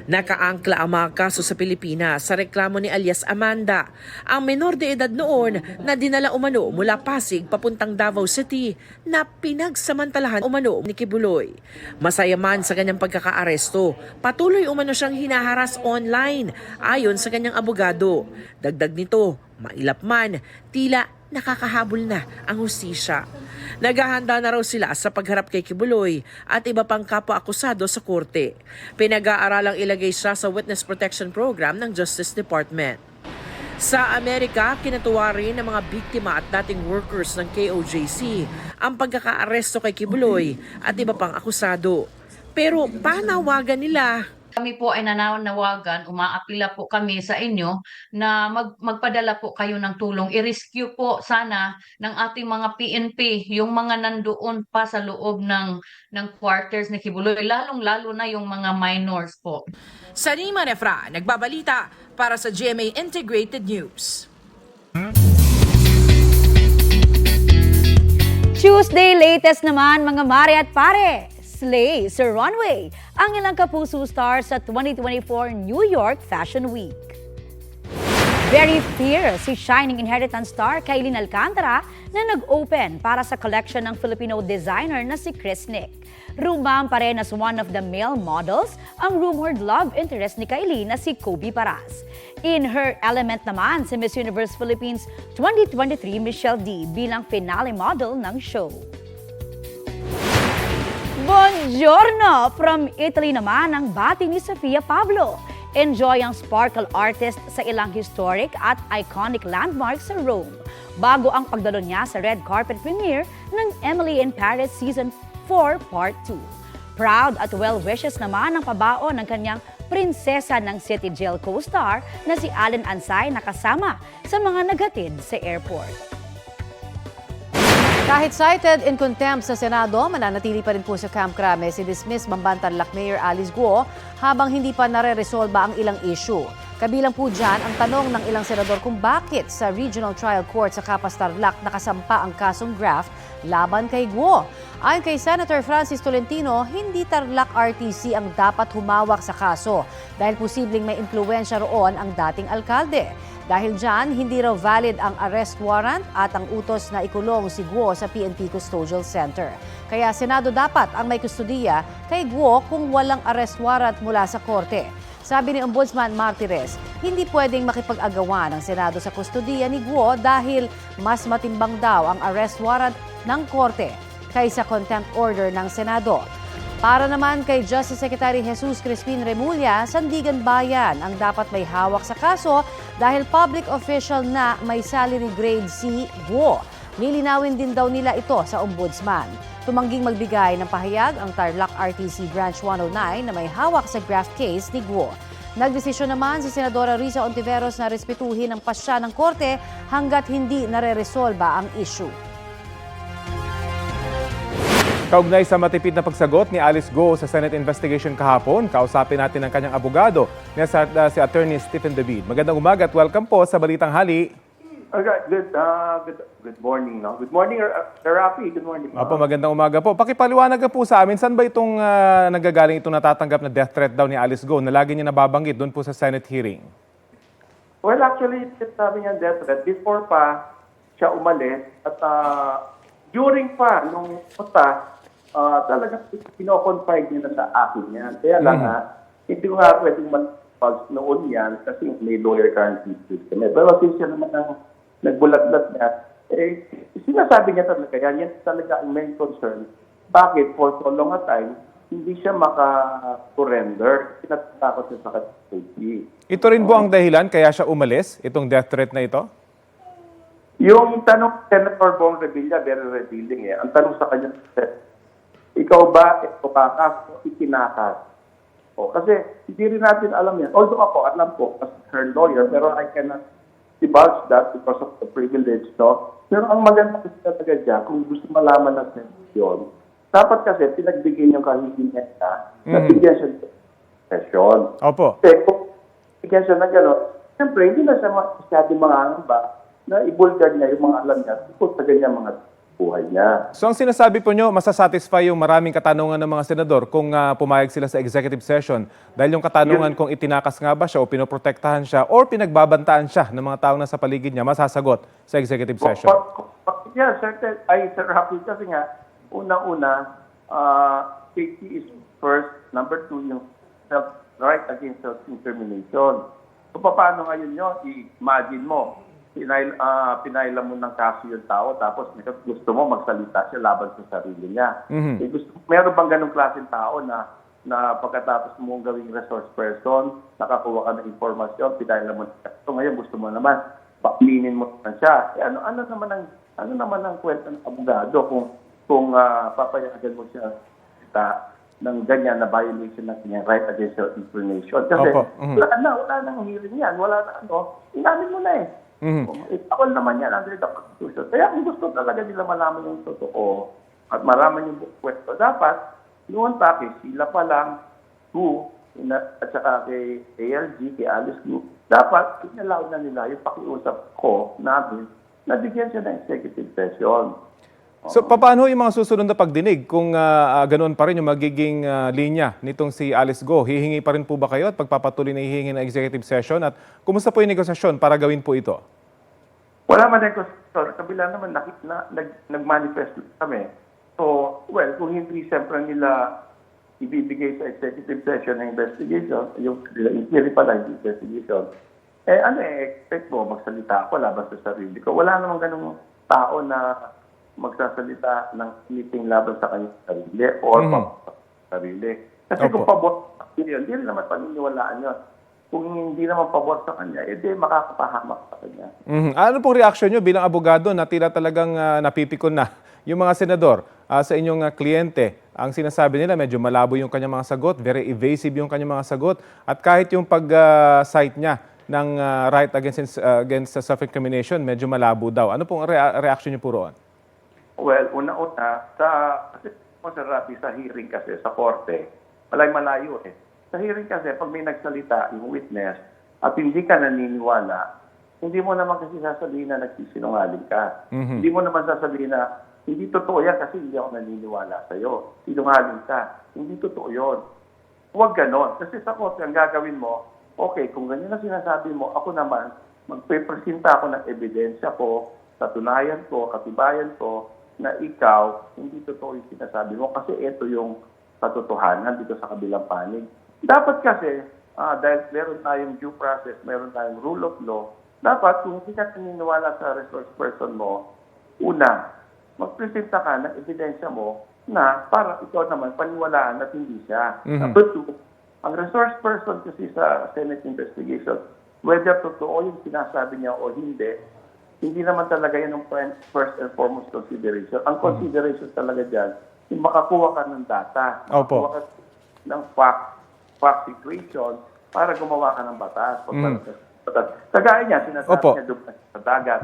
Nakaangkla ang mga kaso sa Pilipinas sa reklamo ni alias Amanda, ang menor de edad noon na dinala umano mula Pasig papuntang Davao City na pinagsamantalahan umano ni Kibuloy. Masaya man sa kanyang pagkakaaresto, patuloy umano siyang hinaharas online ayon sa kanyang abogado. Dagdag nito, mailap man, tila nakakahabol na ang hustisya. Naghahanda na raw sila sa pagharap kay Kibuloy at iba pang kapwa-akusado sa korte. Pinag-aaralang ilagay siya sa Witness Protection Program ng Justice Department. Sa Amerika, kinatuwa rin ng mga biktima at dating workers ng KOJC ang pagkakaaresto kay Kibuloy at iba pang akusado. Pero panawagan nila, kami po ay nananawagan, umaapila po kami sa inyo na magpadala po kayo ng tulong. I-rescue po sana ng ating mga PNP, yung mga nandoon pa sa loob ng quarters ni Kibuloy, lalong-lalo na yung mga minors po. Salima Refra, nagbabalita para sa GMA Integrated News. Tuesday latest naman mga mare at pare. Slay sa runway ang ilang kapuso star sa 2024 New York Fashion Week. Very fierce si Shining Inheritance star Kailin Alcantara na nag-open para sa collection ng Filipino designer na si Chris Nick. Rumampa rin as one of the male models ang rumored love interest ni Kailin na si Kobe Paras. In her element naman si Miss Universe Philippines 2023 Michelle D bilang finale model ng show. Buongiorno! From Italy naman ang bati ni Sofia Pablo. Enjoy ang sparkle artist sa ilang historic at iconic landmarks sa Rome bago ang pagdalo niya sa red carpet premiere ng Emily in Paris Season 4 Part 2. Proud at well wishes naman ang pabaon ng kanyang prinsesa ng City Jail co-star na si Allen Ansay na kasama sa mga naghatid sa airport. Kahit cited in contempt sa Senado, mananatili pa rin po sa Camp Crame si dismissed Bambantarlac Mayor Alice Guo habang hindi pa nare-resolba ang ilang issue. Kabilang po dyan ang tanong ng ilang senador kung bakit sa Regional Trial Court sa Capas Tarlac nakasampa ang kasong graft laban kay Guo. Ayon kay Senator Francis Tolentino, hindi Tarlac RTC ang dapat humawak sa kaso dahil posibleng may impluwensya roon ang dating alkalde. Dahil dyan, hindi raw valid ang arrest warrant at ang utos na ikulong si Guo sa PNP Custodial Center. Kaya Senado dapat ang may kustudiya kay Guo kung walang arrest warrant mula sa korte. Sabi ni Ombudsman Martires, hindi pwedeng makipag-agawan ng Senado sa kustudiya ni Guo dahil mas matimbang daw ang arrest warrant ng korte kaysa contempt order ng Senado. Para naman kay Justice Secretary Jesus Crispin Remulla, Sandigan Bayan ang dapat may hawak sa kaso dahil public official na may salary grade C Guo. Lilinawin din daw nila ito sa Ombudsman. Tumangging magbigay ng pahayag ang Tarlac RTC Branch 109 na may hawak sa graft case ni Guo. Nagdesisyon naman si Senadora Risa Ontiveros na respetuhin ang pasya ng korte hanggat hindi nare-resolba ang issue. Kaugnay sa matipid na pagsagot ni Alice Guo sa Senate investigation kahapon, kausapin natin ang kanyang abogado na si Attorney Stephen David. Magandang umaga at welcome po sa Balitang Hali. Good morning, no? Good morning, Sir Rafi. Good morning. Opo, magandang umaga po. Pakipaliwanag po sa amin, saan ba itong nagagaling itong natatanggap na death threat daw ni Alice Guo na lagi niya nababanggit doon po sa Senate hearing? Well, actually, sabi niya death threat before pa siya umalis at during pa nung punta, talagang kino-confide niya na sa akin yan. Kaya lang hindi ko nga pwedeng mag-pulse noon yan kasi may lawyer currently kami. Pero since siya naman ang nagbulat-lat niya, sinasabi niya talaga yan talaga ang main concern. Bakit for so long a time, hindi siya maka-surrender? Sinatakot siya sa safety. Ito rin po ang dahilan kaya siya umalis, itong death threat na ito? Yung tanong Senator Bong Revilla, very revealing eh. Ang tanong sa kanya, ikaw ba itokakas o itinakas? Kasi hindi rin natin alam yan. Although ako, alam ko, as her lawyer, pero I cannot divulge that because of the privilege, no? Pero ang maganda kasi talaga dyan, kung gusto malaman ng sensyon, dapat kasi pinagbigyan yung kahihingan niya, nabigyan siya ng session. Opo. Kasi kung bigyan siya ng gano'n, siyempre, hindi na siya masyadong mga ba na ibulgar niya yung mga alam niya, tungkol sa ganyan mga buhay niya. So ang sinasabi po nyo, masasatisfy yung maraming katanungan ng mga senador kung pumayag sila sa executive session dahil yung katanungan kung itinakas nga ba siya o pinoprotektahan siya or pinagbabantaan siya ng mga taong nasa paligid niya, masasagot sa executive session. Yeah, certain. Sir Rafi, kasi nga, una-una, safety is first. Number two, yung right against self-incrimination. So paano ngayon yun? Imagine mo, pinaila mo ng kaso yung tao, tapos gusto mo magsalita siya laban sa sarili niya. Meron bang ganong klaseng tao na pagkatapos mo gawing resource person, nakakuha ka ng informasyon, pinaila mo ng kaso, ngayon gusto mo naman, paklinin mo na siya. Ano naman ang kwento ng abogado kung papayagan mo siya ng ganyan na violation ng kanyang right against self-incrimination. Kasi wala nang hearing yan, wala na inamin mo na eh. Ipakol naman yan under the Constitution. Kaya kung gusto talaga nila malaman yung totoo at malaman yung kwento, dapat noon pa kay sila pa lang, at saka kay ALG, kay Alice Guo, dapat inalaw na nila yung pakiusap ko namin na bigyan siya ng executive session. So paano yung mga susunod na pagdinig kung ganoon pa rin yung magiging linya nitong si Alice Guo? Hihingi pa rin po ba kayo at pagpapatuloy na hihingi ng executive session? At kumusta po yung negosasyon para gawin po ito? Wala man negosasyon. Kabila naman nag-manifest kami. So, kung hindi siyempre nila ibibigay sa executive session ng investigation, yung inquiry pala, yung investigation, expect mo, magsalita ako laban sa sarili ko. Wala namang ganung tao na magsasalita ng anything laban sa kanyang sarili or sarili. Kasi kung pabor yun, hindi rin naman paniniwalaan yun. Kung hindi naman pabor sa kanya, makakapahamak sa kanya. Ano pong reaksyon nyo bilang abogado na tila talagang napipikon na yung mga senador sa inyong kliyente? Ang sinasabi nila, medyo malabo yung kanyang mga sagot, very evasive yung kanyang mga sagot, at kahit yung pag-cite niya ng right against self-incrimination, medyo malabo daw. Ano pong reaksyon nyo po roon? Well, una-una, sa hearing kasi, sa korte, malayo eh. Sa hearing kasi, pag may nagsalita yung witness at hindi ka naniniwala, hindi mo naman kasi sasabihin na nagsisinungaling ka. Hindi mo naman sasabihin na hindi totoo yan kasi hindi ako naniniwala sa'yo. Sinungaling ka. Hindi totoo yun. Huwag ganon. Kasi sa korte, ang gagawin mo, okay, kung ganyan na sinasabi mo, ako naman, magpipresenta ako ng ebidensya ko, katunayan ko, katibayan ko, na ikaw, hindi totoo yung sinasabi mo kasi ito yung katotohanan dito sa kabilang panig. Dapat kasi, dahil meron tayong due process, meron tayong rule of law, dapat kung hindi ka naniniwala sa resource person mo, una, magpresenta ka ng ebidensya mo na para ikaw naman paniwalaan at hindi siya. Number two, ang resource person kasi sa Senate investigation, whether totoo yung sinasabi niya o hindi naman talaga yan ang first and foremost consideration. Ang consideration talaga dyan, yung makakuha ka ng data, makakuha ka ng fact situation para gumawa ka ng batas. Kagaya niya, sinasabi niya doon sa dagat.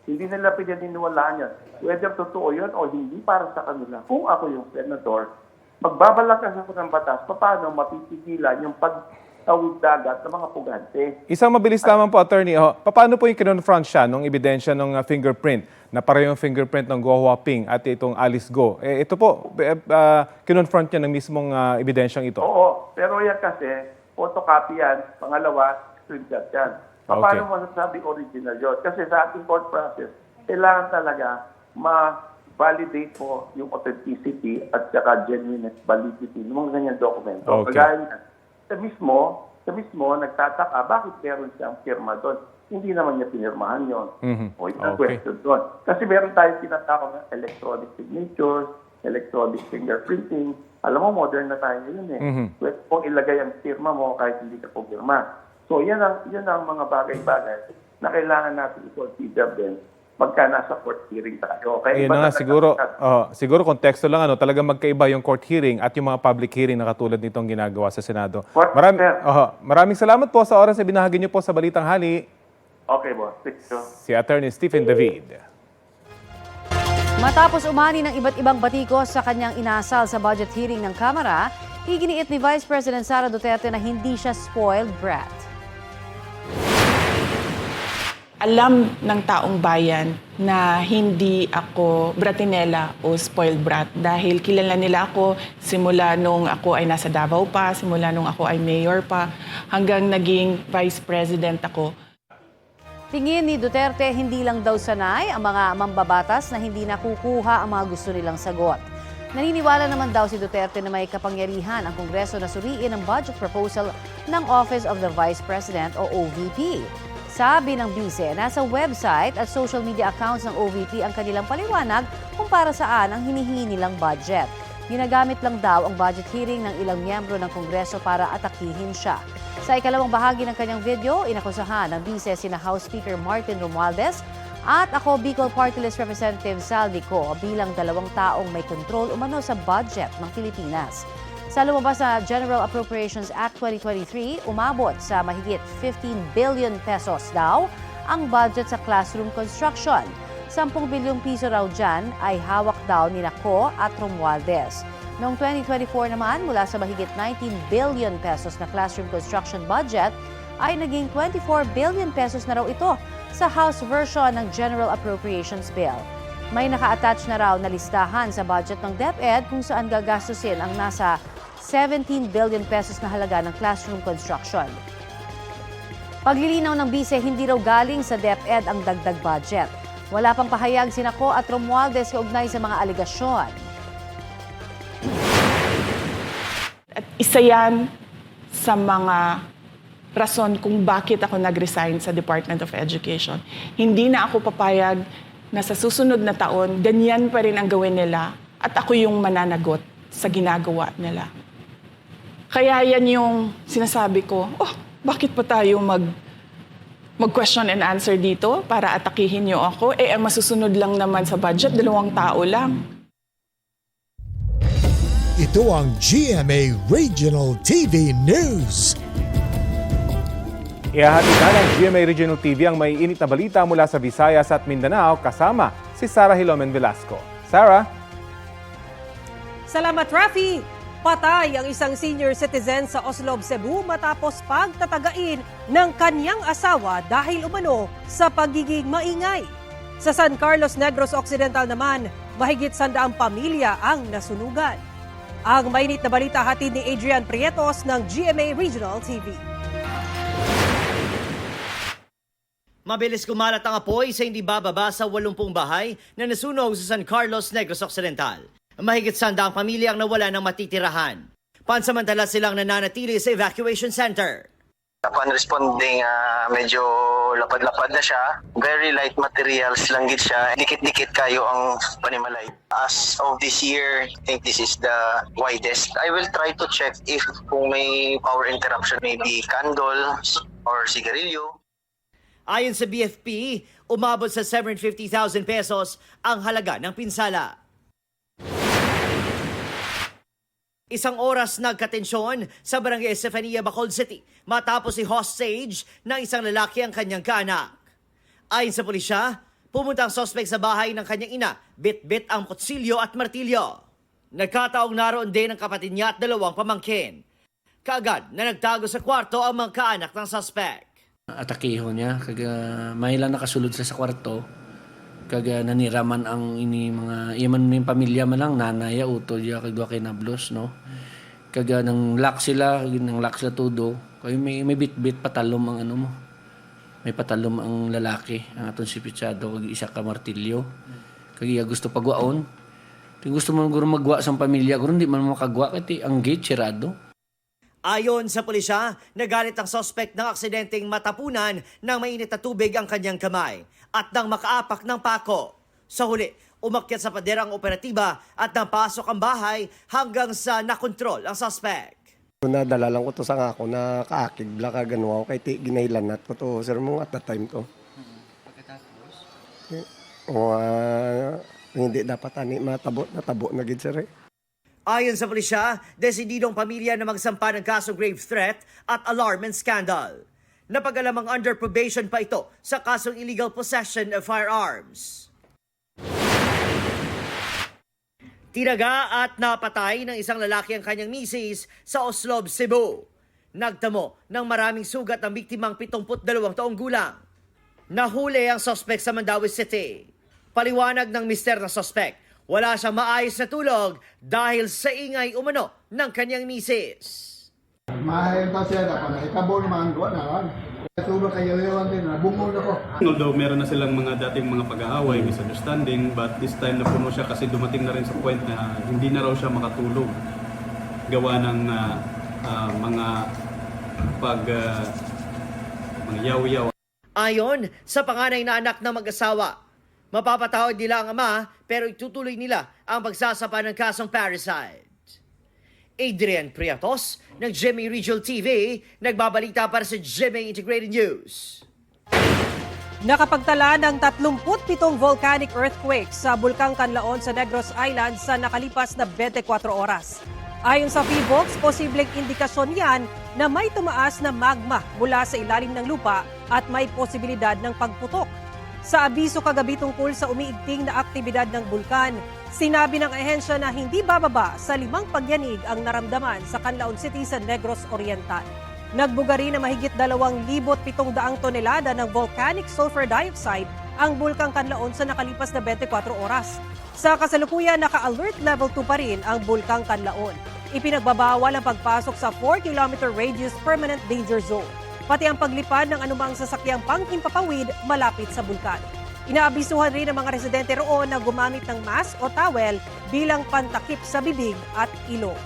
Hindi nila pinaniniwalaan yan. Whether totoo yun o hindi para sa kanila. Kung ako yung senador, magbabalakas ako ng batas, paano mapipigilan yung pagtawid dagat ng mga pugante. Isang mabilis lamang po, attorney. Paano po yung kinonfront siya nung ebidensya ng fingerprint na pareho yung fingerprint ng Guo Huaping at itong Alice Go? Ito po, kinonfront niya ng mismong ebidensyang ito. Oo, pero yan kasi, photocopy yan. Pangalawa, screenshot yan. Paano masasabi original yun? Kasi sa ating court process, kailangan talaga ma-validate po yung authenticity at saka genuineness, validity ng mga ganyan dokumento. Kagaya niya, sa mismo, nagtataka, bakit meron siyang firma doon? Hindi naman niya pinirmahan yun. O yung question doon. Kasi meron tayong tinatawag ng electronic signatures, electronic fingerprinting. Alam mo, modern na tayo ngayon Pwede pong ilagay ang firma mo kahit hindi ka pumirma. So, yan ang mga bagay-bagay na kailangan natin i-consider din pagka nasa court hearing tayo. Ayun na nga, siguro konteksto lang, talagang magkaiba yung court hearing at yung mga public hearing na katulad nitong ginagawa sa Senado. Maraming salamat po sa oras na binahagi niyo po sa Balitang Hali. Okay, boss. Thank you. Si Attorney Stephen David. Matapos umani ng iba't ibang batikos sa kanyang inasal sa budget hearing ng Kamara, iginiit ni Vice President Sara Duterte na hindi siya spoiled brat. Alam ng taong bayan na hindi ako bratinela o spoiled brat dahil kilala nila ako simula nung ako ay nasa Davao pa, simula nung ako ay mayor pa, hanggang naging vice president ako. Tingin ni Duterte, hindi lang daw sanay ang mga mambabatas na hindi nakukuha ang mga gusto nilang sagot. Naniniwala naman daw si Duterte na may kapangyarihan ang Kongreso na suriin ang budget proposal ng Office of the Vice President o OVP. Sabi ng bise, nasa website at social media accounts ng OVP ang kanilang paliwanag kung para saan ang hinihingi nilang budget. Ginagamit lang daw ang budget hearing ng ilang miyembro ng Kongreso para atakihin siya. Sa ikalawang bahagi ng kanyang video, inakusahan ng bise sina House Speaker Martin Romualdez at ako Bicol Party List Representative Saldico bilang dalawang taong may kontrol umano sa budget ng Pilipinas. Sa lumabas na General Appropriations Act 2023, umabot sa mahigit 15 billion pesos daw ang budget sa classroom construction. 10 bilyong piso raw dyan ay hawak daw ni Ko at Romualdez. Noong 2024 naman, mula sa mahigit 19 billion pesos na classroom construction budget, ay naging 24 billion pesos na raw ito sa House version ng General Appropriations Bill. May naka-attach na raw na listahan sa budget ng DepEd kung saan gagastusin ang nasa 17 billion pesos na halaga ng classroom construction. Paglilinaw ng bise, hindi raw galing sa DepEd ang dagdag budget. Wala pang pahayag sina Ko at Romualdez kaugnay sa mga aligasyon. At isa yan sa mga rason kung bakit ako nag-resign sa Department of Education. Hindi na ako papayag na sa susunod na taon, ganyan pa rin ang gawin nila at ako yung mananagot sa ginagawa nila. Kaya yan yung sinasabi ko, bakit pa tayo mag-question and answer dito para atakihin niyo ako? Ang masusunod lang naman sa budget, 2 tao lang. Ito ang GMA Regional TV News. Ihahatid na ng GMA Regional TV ang may init na balita mula sa Visayas at Mindanao kasama si Sarah Hilomen Velasco. Sarah? Salamat, Rafi! Patay ang isang senior citizen sa Oslob, Cebu matapos pagtatagain ng kanyang asawa dahil umano sa pagiging maingay. Sa San Carlos Negros Occidental naman, mahigit 100 pamilya ang nasunugan. Ang mainit na balita hatid ni Adrian Prietos ng GMA Regional TV. Mabilis kumalat ang apoy sa hindi bababa sa 80 bahay na nasunog sa San Carlos Negros Occidental. Mahigit 100 pamilya ang nawala ng matitirahan. Pansamantala silang nananatili sa evacuation center. Upon responding, medyo lapad-lapad na siya. Very light materials lang gid siya. Dikit-dikit kayo ang panimalay. As of this year, I think this is the widest. I will try to check if kung may power interruption, maybe candles or sigarilyo. Ayon sa BFP, umabot sa 750,000 pesos ang halaga ng pinsala. Isang oras nagkatensyon sa Barangay Estefania, Bacolod City matapos i-hostage ng isang lalaki ang kanyang kaanak. Ayon sa pulisya, pumunta ang suspect sa bahay ng kanyang ina, bit-bit ang kutsilyo at martilyo. Nagkataong naroon din ang kapatid niya at dalawang pamangkin. Kaagad na nagtago sa kwarto ang mga kaanak ng suspect. Atakeho niya, may lang nakasulod sa kwarto. Naniraman ang ini mga iman ng pamilya man lang nanay utol ya kagwa kay nablos no nang lock sila tudo kay may bit patalom ang ano mo may patalom ang lalaki ang aton si Pichado kag isa ka martilyo kay gusto pagwaon gusto man guro magwa sa pamilya guro di man makagwa kay ang gate sirado. Ayon sa pulisya, nagalit ang suspect ng aksidenteng matapunan ng mainit na tubig ang kanyang kamay at nang makaapak ng pako. Sa huli, umakyat sa pader ang operatiba at napasok ang bahay hanggang sa nakontrol ang suspect. Nadala lang ko to sa ako na kaakig bla ka ganwa kay ti ginailan nat ko to sir mo at that time to. Pagkatapos? Hindi dapat ani natabo na gid sir. Ayon sa pulisya, desididong pamilya na magsampa ng kasong grave threat at alarm and scandal. Napagalamang under probation pa ito sa kasong illegal possession of firearms. Tinaga at napatay ng isang lalaki ang kanyang misis sa Oslob, Cebu. Nagtamo ng maraming sugat ang biktimang 72 taong gulang. Nahuli ang suspect sa Mandaue City. Paliwanag ng mister na suspect, wala siyang maayos na tulog dahil sa ingay umano ng kanyang misis. Mahayin pa siya na ikabo naman ko na lang. Tulog kayo yawan din, nabungol ako. Although meron na silang mga dating mga pag-aaway, misunderstanding, but this time napuno siya kasi dumating na rin sa point na hindi na raw siya makatulog. Gawa ng mga mga yaw-yaw. Ayon sa panganay na anak ng mag-asawa, mapapatawad nila ang ama pero itutuloy nila ang pagsasapa ng kasong parricide. Adrian Priatos ng GMA Regional TV, nagbabalita para sa GMA Integrated News. Nakapagtala ng 37 volcanic earthquakes sa Bulkang Canlaon sa Negros Island sa nakalipas na 24 oras. Ayon sa PHIVOLCS, posibleng indikasyon yan na may tumaas na magma mula sa ilalim ng lupa at may posibilidad ng pagputok. Sa abiso kagabi tungkol sa umiigting na aktibidad ng bulkan, sinabi ng ahensya na hindi bababa sa 5 pagyanig ang naramdaman sa Canlaon City sa Negros Oriental. Nagbuga rin na mahigit 2,700 tonelada ng volcanic sulfur dioxide ang Bulkang Canlaon sa nakalipas na 24 oras. Sa kasalukuyan, naka-alert level 2 pa rin ang Bulkang Canlaon. Ipinagbabawal ang pagpasok sa 4-kilometer radius permanent danger zone, pati ang paglipad ng anumang sasakyang panghimpapawid malapit sa bulkan. Inaabisuhan rin ang mga residente roon na gumamit ng mask o towel bilang pantakip sa bibig at ilong.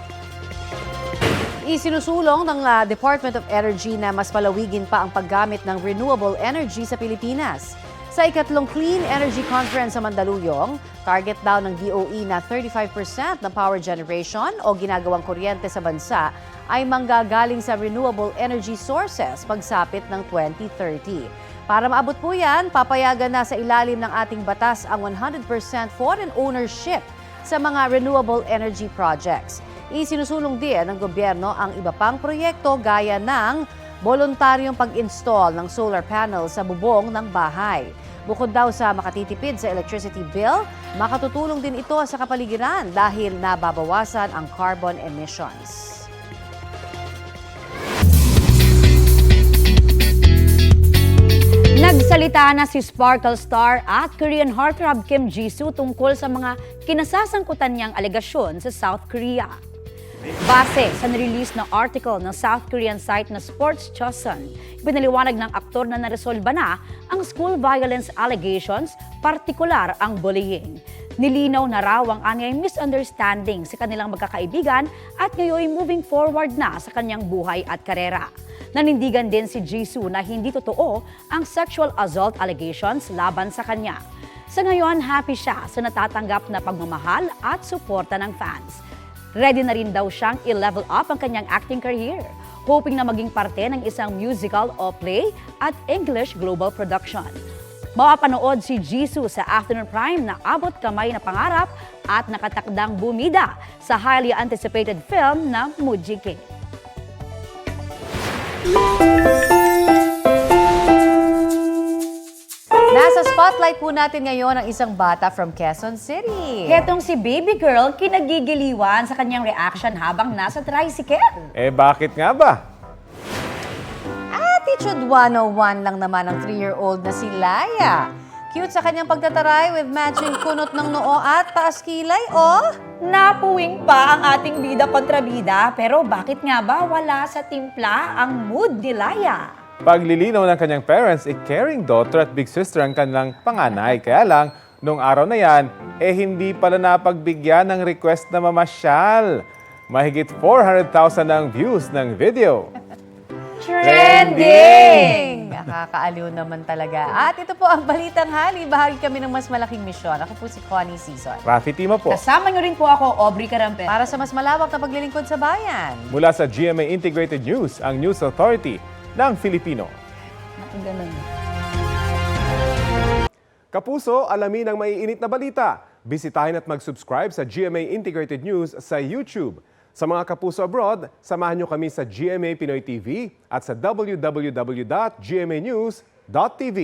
Isinusulong ng Department of Energy na mas palawigin pa ang paggamit ng renewable energy sa Pilipinas. Sa ikatlong Clean Energy Conference sa Mandaluyong, target daw ng DOE na 35% ng power generation o ginagawang kuryente sa bansa ay manggagaling sa renewable energy sources pagsapit ng 2030. Para maabot po yan, papayagan na sa ilalim ng ating batas ang 100% foreign ownership sa mga renewable energy projects. Isinusulong din ng gobyerno ang iba pang proyekto gaya ng voluntaryong pag-install ng solar panel sa bubong ng bahay. Bukod daw sa makatitipid sa electricity bill, makatutulong din ito sa kapaligiran dahil nababawasan ang carbon emissions. Nagsalita na si Sparkle Star at Korean heartthrob Kim Jisoo tungkol sa mga kinasasangkutan niyang alegasyon sa South Korea. Base sa nirelease na article ng South Korean site na Sports Chosun, pinaliwanag ng aktor na naresolba na ang school violence allegations, partikular ang bullying. Nilinaw na raw ang anyay misunderstanding sa kanilang magkakaibigan at ngayon moving forward na sa kanyang buhay at karera. Nanindigan din si Jisoo na hindi totoo ang sexual assault allegations laban sa kanya. Sa ngayon, happy siya sa natatanggap na pagmamahal at suporta ng fans. Ready na rin daw siyang i-level up ang kanyang acting career, hoping na maging parte ng isang musical o play at English global production. Mapapanood si Jisoo sa Afternoon Prime na Abot Kamay na Pangarap at nakatakdang bumida sa highly anticipated film na Mujiki. Nasa spotlight po natin ngayon ang isang bata from Quezon City. Hetong si baby girl kinagigiliwan sa kanyang reaction habang nasa tricycle. Bakit nga ba? Attitude 101 lang naman ang 3-year-old na si Laya. Cute sa kanyang pagtataray with matching kunot ng noo at taas kilay, oh! Napuwing pa ang ating bida kontra bida, pero bakit nga ba wala sa timpla ang mood ni Laya? Paglilinaw ng kanyang parents, caring daughter at big sister ang kanilang panganay. Kaya lang, nung araw na yan, hindi pala napagbigyan ng request na mamasyal. Mahigit 400,000 ang views ng video. Trending! Nakakaaliw naman talaga. At ito po ang Balitang Hali. Bahagi kami ng mas malaking misyon. Ako po si Connie Season. Rafi Tima po. Kasama niyo rin po ako, Aubrey Carampe. Para sa mas malawak na paglilingkod sa bayan. Mula sa GMA Integrated News, ang News Authority ng Filipino. Ganun. Kapuso, alamin ang maiinit na balita. Bisitahin at mag-subscribe sa GMA Integrated News sa YouTube. Sa mga kapuso abroad, samahan nyo kami sa GMA Pinoy TV at sa www.gmanews.tv.